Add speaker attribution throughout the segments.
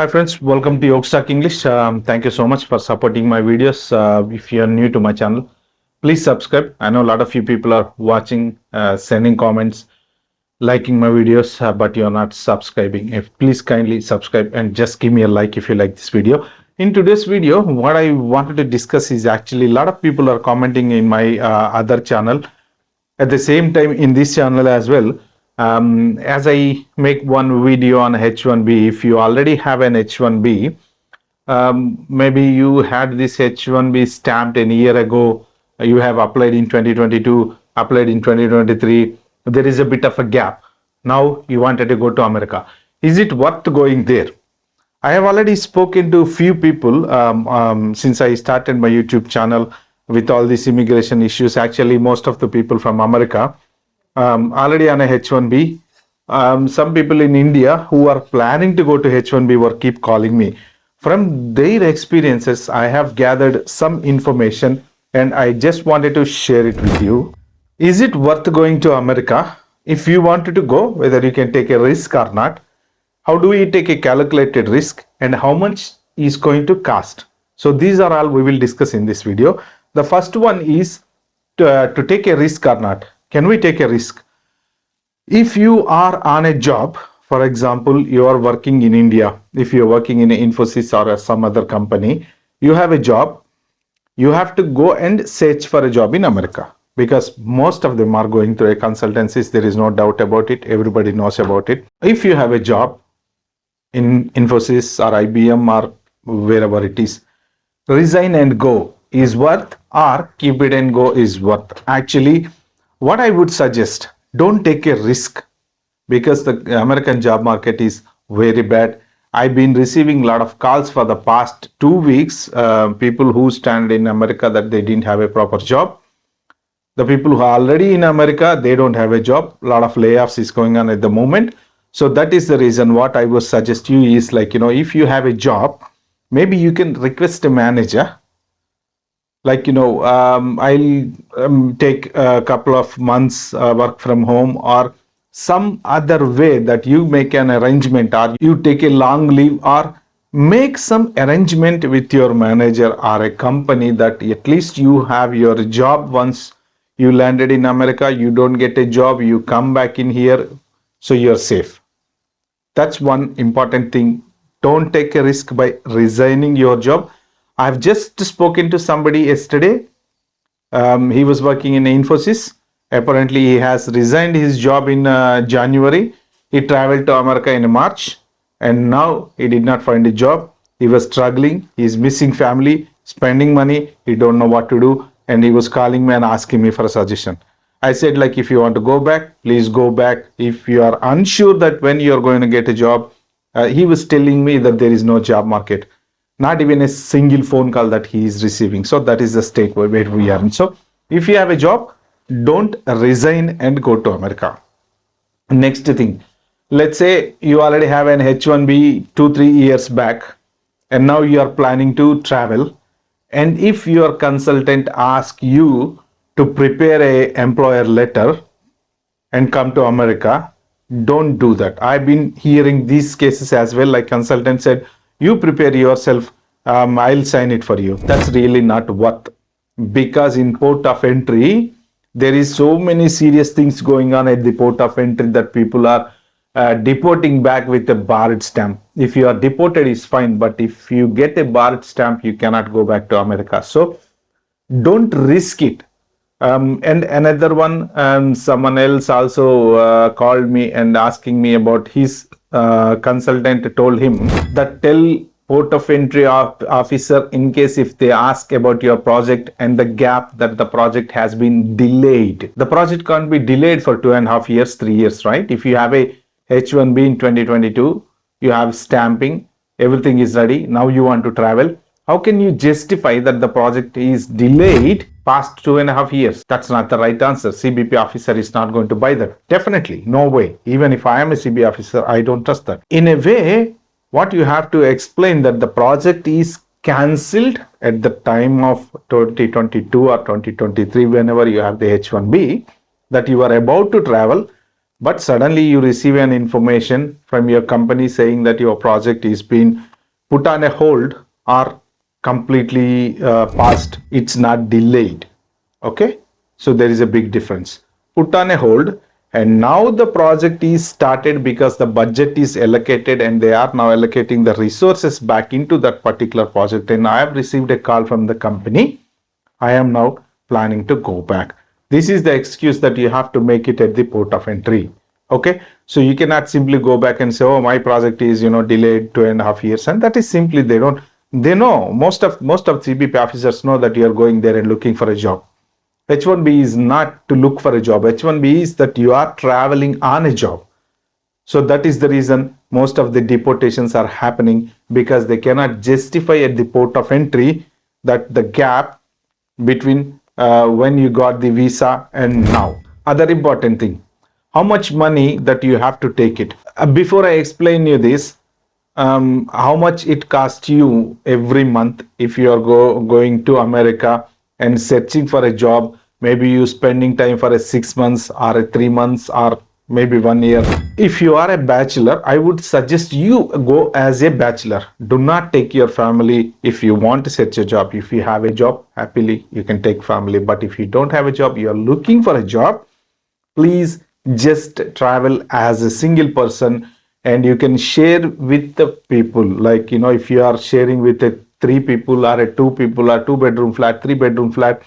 Speaker 1: Hi friends, welcome to Yogstalk English. Thank you so much for supporting my videos. If you are new to my channel, please subscribe. I know a lot of you people are watching, sending comments, liking my videos, but you are not subscribing. Please kindly subscribe and just give me a like if you like this video. In today's video, what I wanted to discuss is actually a lot of people are commenting in my other channel. At the same time, in this channel as well, as I make one video on H1B, if you already have an H1B, maybe you had this H1B stamped a year ago, you have applied in 2022, applied in 2023, there is a bit of a gap. Now you wanted to go to America. Is it worth going there? I have already spoken to few people since I started my YouTube channel with all these immigration issues. Actually, most of the people from America already on a H1B. Some people in India who are planning to go to H1B were keep calling me. From their experiences, I have gathered some information and I just wanted to share it with you. Is it worth going to America? If you wanted to go, whether you can take a risk or not, how do we take a calculated risk and how much is going to cost? So these are all we will discuss in this video. The first one is to take a risk or not. Can we take a risk? If you are on a job, for example, you are working in India, if you're working in Infosys or some other company, you have a job, you have to go and search for a job in America because most of them are going through a consultancies. There is no doubt about it. Everybody knows about it. If you have a job in Infosys or IBM or wherever it is, resign and go is worth or keep it and go is worth. Actually, what I would suggest, don't take a risk because the American job market is very bad. I've been receiving a lot of calls for the past 2 weeks, people who stand in America that they didn't have a proper job. The people who are already in America, they don't have a job. A lot of layoffs is going on at the moment. So that is the reason what I would suggest you is like, if you have a job, maybe you can request a manager. Like, I'll take a couple of months work from home or some other way that you make an arrangement or you take a long leave or make some arrangement with your manager or a company that at least you have your job once you landed in America, you don't get a job, you come back in here, so you're safe. That's one important thing. Don't take a risk by resigning your job. I've just spoken to somebody yesterday. He was working in Infosys. Apparently, he has resigned his job in January. He traveled to America in March, and now he did not find a job. He was struggling. He's missing family, spending money. He don't know what to do, and he was calling me and asking me for a suggestion. I said, like, if you want to go back, please go back. If you are unsure that when you are going to get a job, he was telling me that there is no job market. Not even a single phone call that he is receiving. So that is the state where we are. So if you have a job, don't resign and go to America. Next thing, let's say you already have an H1B 2-3 years back, and now you are planning to travel. And if your consultant asks you to prepare a employer letter and come to America, don't do that. I've been hearing these cases as well. Like consultant said, you prepare yourself, I'll sign it for you. That's really not worth, because in port of entry, there is so many serious things going on at the port of entry that people are deporting back with a barred stamp. If you are deported, it's fine, but if you get a barred stamp, you cannot go back to America. So don't risk it. And another one, someone else also called me and asking me about his consultant told him that tell port of entry officer, in case if they ask about your project and the gap that the project has been delayed. The project can't be delayed for 2.5 years, 3 years, right? If you have a H1B in 2022, you have stamping, everything is ready, now you want to travel. How can you justify that the project is delayed past 2.5 years? That's not the right answer. CBP officer is not going to buy that. Definitely, no way. Even if I am a CBP officer, I don't trust that. In a way, what you have to explain that the project is cancelled at the time of 2022 or 2023, whenever you have the H1B, that you are about to travel, but suddenly you receive an information from your company saying that your project is being put on a hold or completely paused. It's not delayed. Okay, so there is a big difference. Put on a hold, and now the project is started because the budget is allocated and they are now allocating the resources back into that particular project. And I have received a call from the company. I am now planning to go back. This is the excuse that you have to make it at the port of entry. Okay, so you cannot simply go back and say, oh, my project is delayed 2.5 years, and that is simply they know, most of CBP officers know that you are going there and looking for a job. H1B is not to look for a job. H1B is that you are traveling on a job. So that is the reason most of the deportations are happening, because they cannot justify at the port of entry that the gap between when you got the visa and now. Other important thing, how much money that you have to take it. Before I explain you this, how much it costs you every month if you are going to America and searching for a job. Maybe you spending time for a 6 months or a 3 months or maybe 1 year. If you are a bachelor, I would suggest you go as a bachelor. Do not take your family. If you want to search a job, if you have a job, happily you can take family. But if you don't have a job, you are looking for a job, please just travel as a single person, and you can share with the people. Like, if you are sharing with a 3 people or a 2 people or 2 bedroom flat, 3 bedroom flat,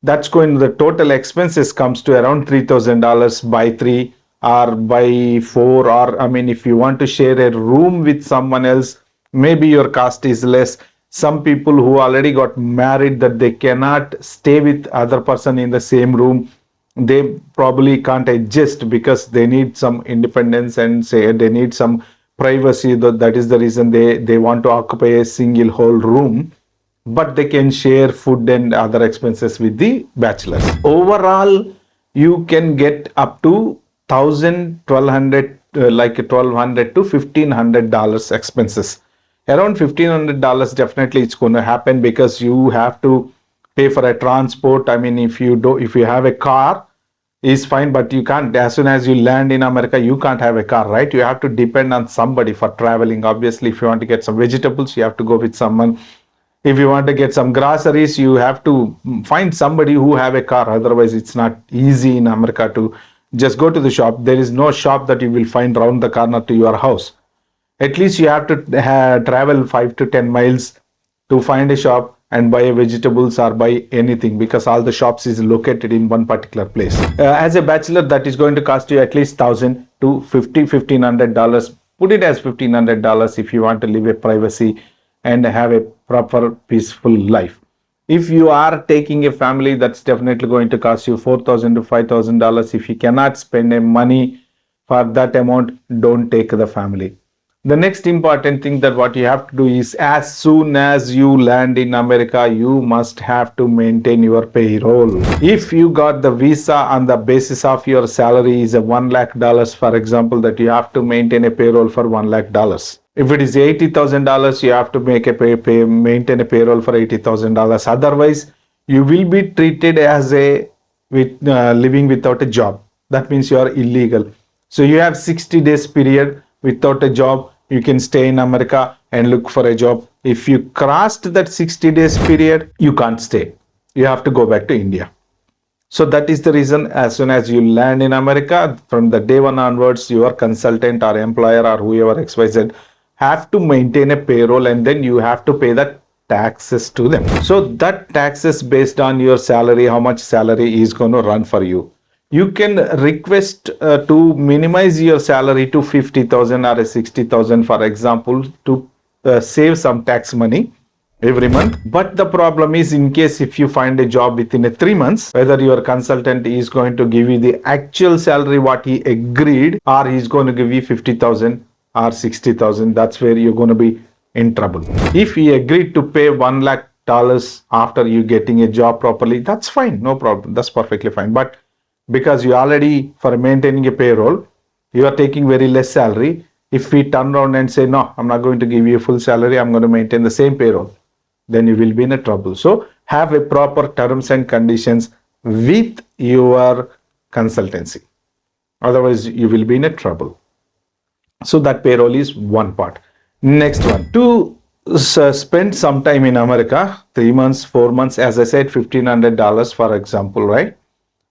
Speaker 1: that's going, the total expenses comes to around $3,000 by 3 or by 4. Or I mean, if you want to share a room with someone else, maybe your cost is less. Some people who already got married, that they cannot stay with other person in the same room, they probably can't adjust because they need some independence and say they need some privacy. That is the reason they want to occupy a single whole room, but they can share food and other expenses with the bachelors. Overall, you can get up to 1,000, 1,200, like 1,200 to $1,500 expenses. Around $1,500 definitely it's going to happen, because you have to pay for a transport. I mean, if you have a car, is fine, but you can't, as soon as you land in America, you can't have a car, right? You have to depend on somebody for traveling. Obviously, if you want to get some vegetables, you have to go with someone. If you want to get some groceries, you have to find somebody who have a car. Otherwise, it's not easy in America to just go to the shop. There is no shop that you will find around the corner to your house. At least you have to travel 5 to 10 miles to find a shop and buy vegetables or buy anything, because all the shops is located in one particular place. As a bachelor, that is going to cost you at least 1,000 to $1,500. Put it as $1,500 if you want to live a privacy and have a proper peaceful life. If you are taking a family, that's definitely going to cost you $4,000 to $5,000. If you cannot spend a money for that amount, don't take the family. The next important thing that what you have to do is, as soon as you land in America, you must have to maintain your payroll. If you got the visa on the basis of your salary is a $1 lakh, for example, that you have to maintain a payroll for $1 lakh. If it is $80,000, you have to maintain a payroll for $80,000. Otherwise, you will be treated as living without a job. That means you are illegal. So you have 60 days period without a job. You can stay in America and look for a job. If you crossed that 60 days period, you can't stay. You have to go back to India. So that is the reason, as soon as you land in America, from the day one onwards, your consultant or employer or whoever XYZ have to maintain a payroll, and then you have to pay the taxes to them. So that taxes based on your salary, how much salary is going to run for you. You can request to minimize your salary to 50,000 or 60,000, for example, to save some tax money every month. But the problem is, in case if you find a job within 3 months, whether your consultant is going to give you the actual salary what he agreed, or he's going to give you 50,000 or 60,000, that's where you're going to be in trouble. If he agreed to pay $1 lakh after you getting a job properly, that's fine, no problem, that's perfectly fine. But because you already, for maintaining a payroll, you are taking very less salary. If we turn around and say, no, I'm not going to give you a full salary, I'm going to maintain the same payroll, then you will be in a trouble. So have a proper terms and conditions with your consultancy. Otherwise, you will be in a trouble. So that payroll is one part. Next one, to spend some time in America, 3 months, 4 months, as I said, $1,500, for example, right?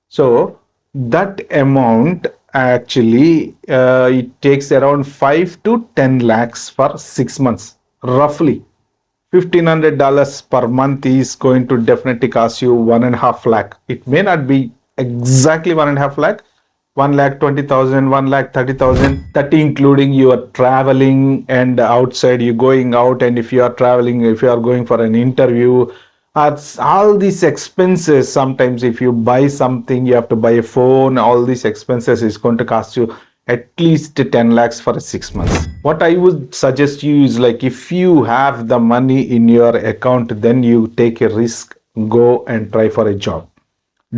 Speaker 1: So that amount actually it takes around 5 to 10 lakhs for 6 months, roughly. $1,500 per month is going to definitely cost you 1.5 lakh. It may not be exactly 1.5 lakh, 1,20,000, 1,30,000. That including your traveling and outside you going out, and if you are traveling, if you are going for an interview, all these expenses. Sometimes if you buy something, you have to buy a phone. All these expenses is going to cost you at least 10 lakhs for 6 months. What I would suggest you is, like, if you have the money in your account, then you take a risk, go and try for a job.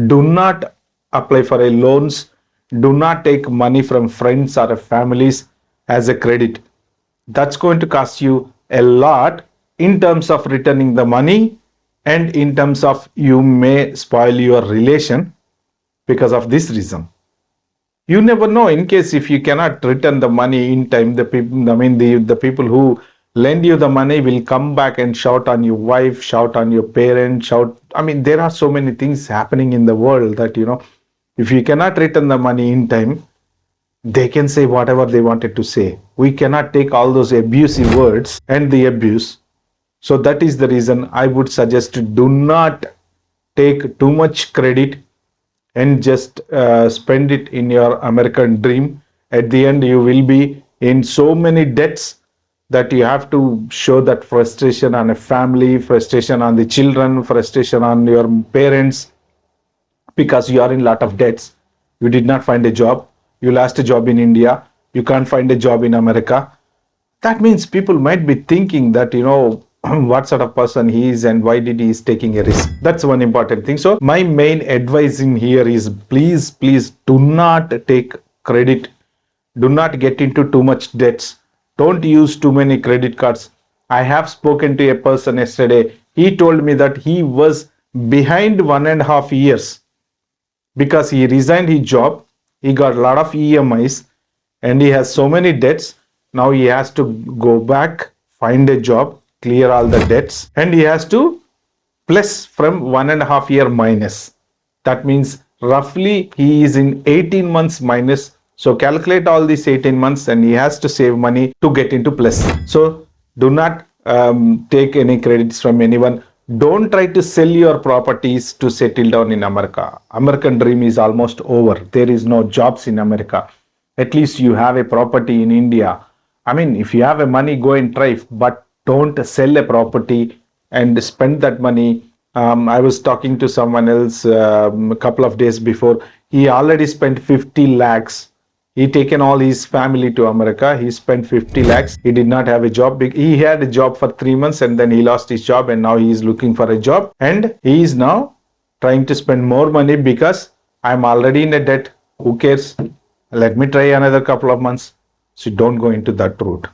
Speaker 1: Do not apply for a loans. Do not take money from friends or families as a credit. That's going to cost you a lot in terms of returning the money, and in terms of you may spoil your relation because of this reason. You never know, in case if you cannot return the money in time, the people, the people who lend you the money will come back and shout on your wife, shout on your parents, shout. There are so many things happening in the world that, if you cannot return the money in time, they can say whatever they wanted to say. We cannot take all those abusive words and the abuse. So that is the reason I would suggest, do not take too much credit and just spend it in your American dream. At the end, you will be in so many debts that you have to show that frustration on a family, frustration on the children, frustration on your parents, because you are in a lot of debts. You did not find a job. You lost a job in India. You can't find a job in America. That means people might be thinking that, what sort of person he is and why did he is taking a risk. That's one important thing. So my main advice in here is, please do not take credit. Do not get into too much debts. Don't use too many credit cards. I have spoken to a person yesterday. He told me that he was behind 1.5 years because he resigned his job. He got a lot of EMIs and he has so many debts. Now he has to go back, find a job, clear all the debts, and he has to plus from 1.5 year minus. That means roughly he is in 18 months minus. So calculate all these 18 months and he has to save money to get into plus. So do not take any credits from anyone. Don't try to sell your properties to settle down in America. American dream is almost over. There is no jobs in America. At least you have a property in India. If you have a money, go and try, but don't sell a property and spend that money. I was talking to someone else a couple of days before. He already spent 50 lakhs. He taken all his family to America. He spent 50 lakhs. He did not have a job. He had a job for 3 months and then he lost his job and now he is looking for a job. And he is now trying to spend more money because I'm already in a debt. Who cares? Let me try another couple of months. So don't go into that route.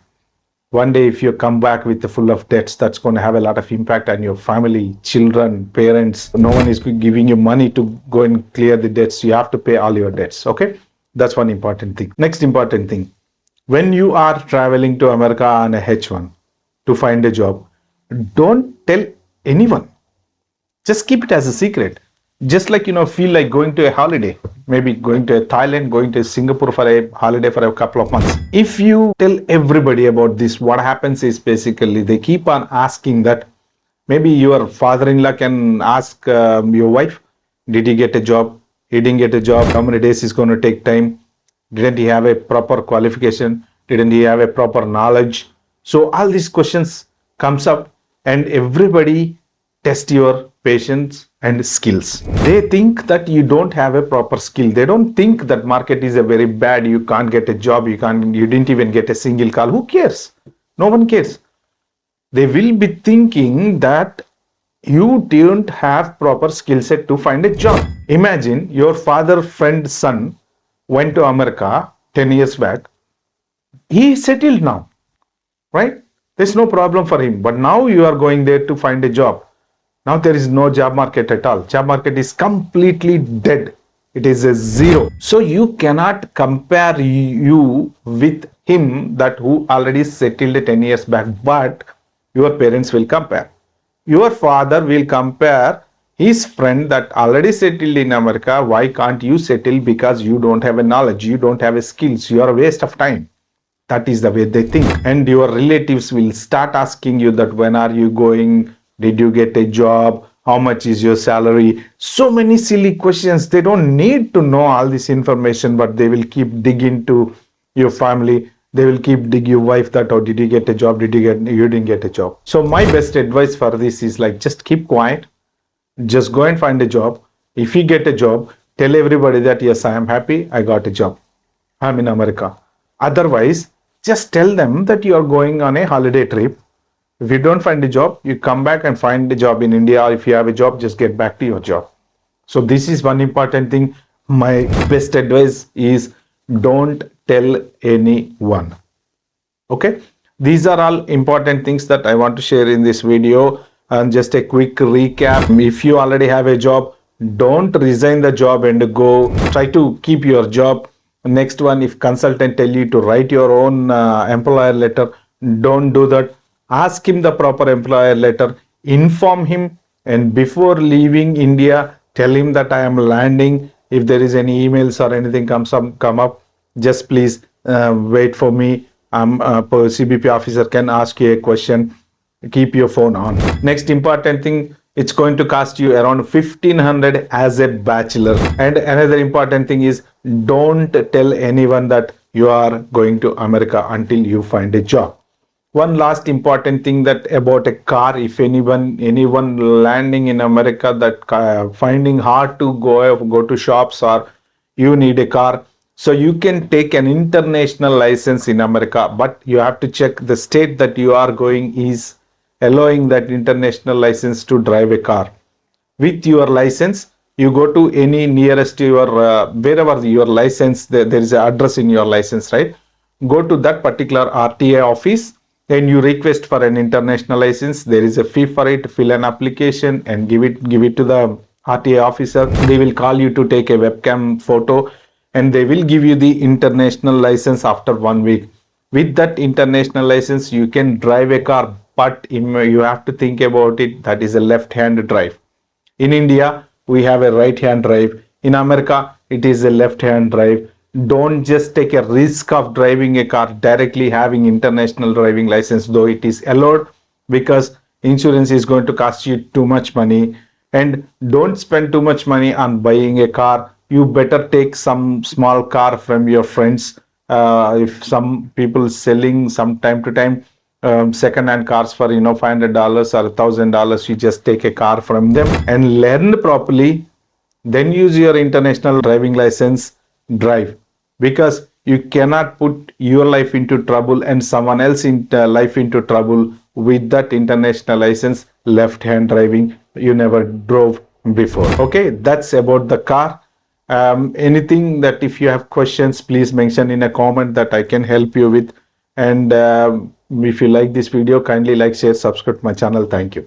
Speaker 1: One day, if you come back with the full of debts, that's going to have a lot of impact on your family, children, parents. No one is giving you money to go and clear the debts. You have to pay all your debts. Okay. That's one important thing. Next important thing. When you are traveling to America on a H1 to find a job, don't tell anyone. Just keep it as a secret. Just like, feel like going to a holiday, maybe going to Thailand, going to Singapore for a holiday for a couple of months. If you tell everybody about this, what happens is basically they keep on asking that. Maybe your father-in-law can ask your wife, did he get a job? He didn't get a job. How many days is going to take time? Didn't he have a proper qualification? Didn't he have a proper knowledge? So all these questions comes up and everybody test your patience and skills. They think that you don't have a proper skill. They don't think that market is a very bad. You can't get a job. You didn't even get a single call. Who cares? No one cares. They will be thinking that you don't have proper skill set to find a job. Imagine your father friend's son went to America 10 years back. He is settled now, right? There's no problem for him. But now you are going there to find a job. Now there is no job market at all. Job market is completely dead. It is a zero. So you cannot compare you with him that who already settled 10 years back. But Your parents will compare. Your father will compare his friend that already settled in America. Why can't you settle? Because you don't have a knowledge, you don't have a skills, you are a waste of time. That is the way they think. And your relatives will start asking you that when are you going, did you get a job, how much is your salary, so many silly questions. They don't need to know all this information, but they will keep digging to your family. They will keep dig your wife that, oh, did you get a job, you didn't get a job. So my best advice for this is like, just keep quiet, just go and find a job. If you get a job, tell everybody that yes, I am happy, I got a job, I'm in America. Otherwise, just tell them that you are going on a holiday trip. If you don't find a job, you come back and find a job in India. Or if you have a job, just get back to your job. So this is one important thing. My best advice is don't tell anyone. Okay, these are all important things that I want to share in this video. And just a quick recap, if you already have a job, don't resign the job and go. Try to keep your job. Next one, if consultant tell you to write your own employer letter, don't do that. Ask him the proper employer letter, inform him, and before leaving India, tell him that I am landing. If there is any emails or anything come up, just please wait for me. CBP officer can ask you a question. Keep your phone on. Next important thing, it's going to cost you around 1500 as a bachelor. And another important thing is, don't tell anyone that you are going to America until you find a job. One last important thing that about a car, if anyone landing in America that finding hard to go to shops, or you need a car, so you can take an international license in America, but you have to check the state that you are going is allowing that international license to drive a car. With your license, you go to any nearest your wherever your license, there is an address in your license, right? Go to that particular RTA office and you request for an international license. There is a fee for it. Fill an application and give it to the RTA officer. They will call you to take a webcam photo and they will give you the international license after 1 week. With that international license, you can drive a car, but you have to think about it, that is a left hand drive. In India, we have a right hand drive. In America, it is a left hand drive. Don't just take a risk of driving a car directly having international driving license, though it is allowed, because insurance is going to cost you too much money. And don't spend too much money on buying a car. You better take some small car from your friends. If some people selling some time to time second-hand cars for $500 or $1,000, you just take a car from them and learn properly, then use your international driving license, drive, because you cannot put your life into trouble and someone else in life into trouble with that international license left hand driving you never drove before. Okay, that's about the car. Anything that if you have questions, please mention in a comment that I can help you with. And if you like this video, kindly like, share, subscribe to my channel. Thank you.